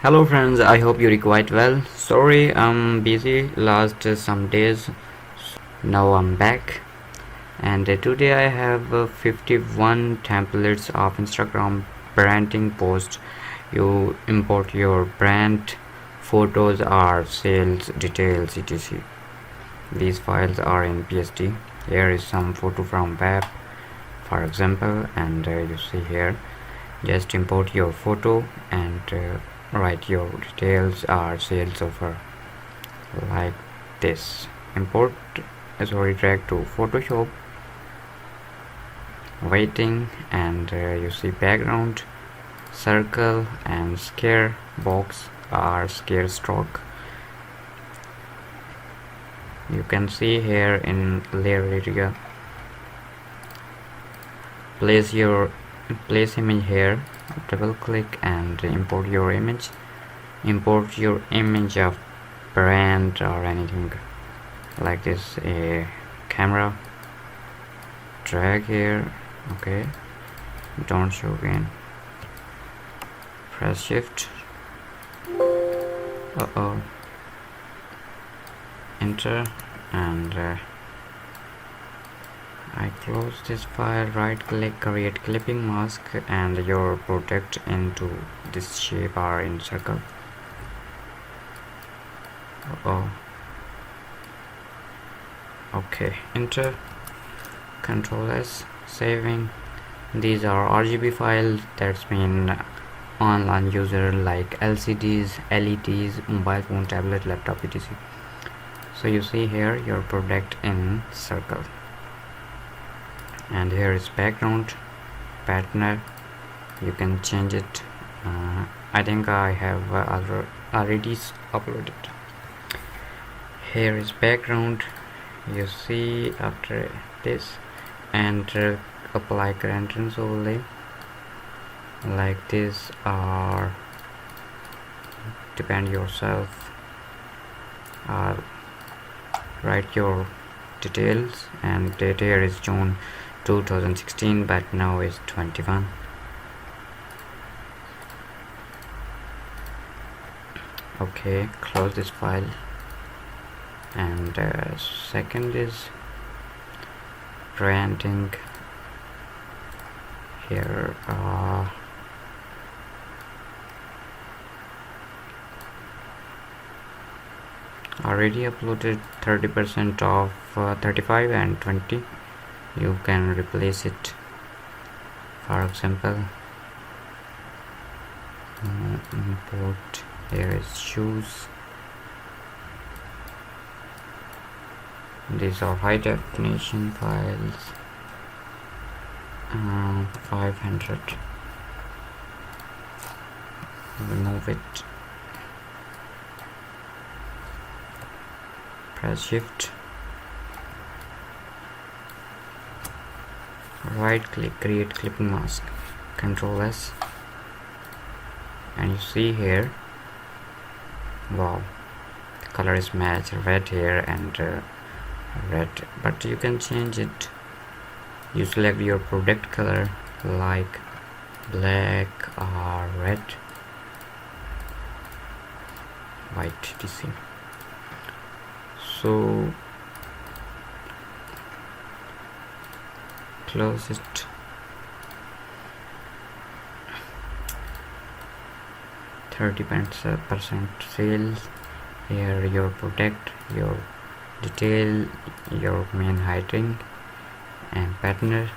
Hello friends, I hope you're quite well. Sorry, I'm busy last some days. Now I'm back, and today I have 51 templates of Instagram branding posts. You import your brand photos or sales details etc. These files are in PSD. Here is some photo from web, for example, and you see here. Just import your photo and write your details or sales offer like this. Drag to Photoshop, waiting, and you see background, circle, and scare box or scare stroke. You can see here in layer area. Place image here, double click and import your image. Import your image of brand or anything like this, a camera. Drag here, okay, don't show again. Press shift, enter, and I close this file. Right click, create clipping mask, and your product into this shape or in circle. Okay, enter, Control S, saving. These are RGB files, that's mean online user like LCDs, LEDs, mobile phone, tablet, laptop, etc. So you see here your product in circle, and here is background partner. You can change it. I think I have already uploaded. Here is background. You see after this, and apply current entrance overlay like this, or depend yourself, or write your details, and date here is June 2016, but now is 21. Okay, close this file. And second is branding. Here already uploaded 30% of 35 and 20. You can replace it. For example, import. Here is shoes. These are high definition files. 500. Remove it. Press shift. Right click, create clipping mask. Control S. And you see here, wow, the color is matched, red here and red, but you can change it. You select your product color like black or red, white, etc. So close it. %% sales. Here your product, your detail, your main heading and partner.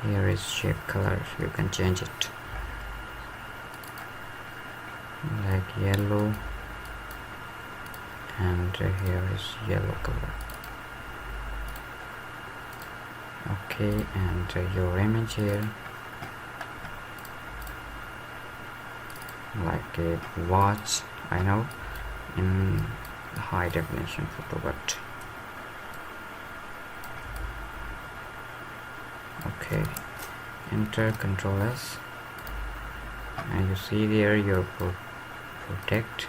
Here is shape color. You can change it like yellow, and here is yellow color. Okay, and your image here like a watch. I know in high definition photo, but okay, enter, Control S, and you see there your protect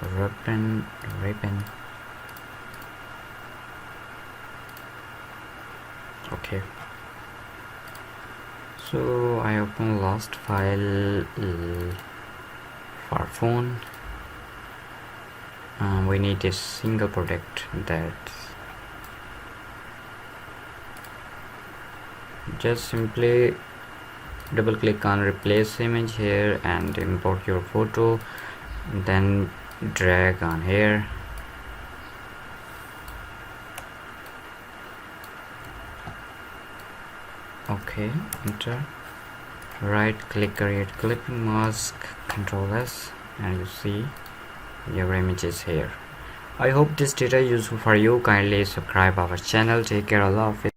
ribbon. Okay, So I open last file for phone. We need a single product. That just simply double click on replace image here and import your photo, then drag on here. Okay, enter. Right click, create clipping mask, Ctrl S, and you see your image is here. I hope this data is useful for you. Kindly subscribe our channel. Take care. Allah Hafiz.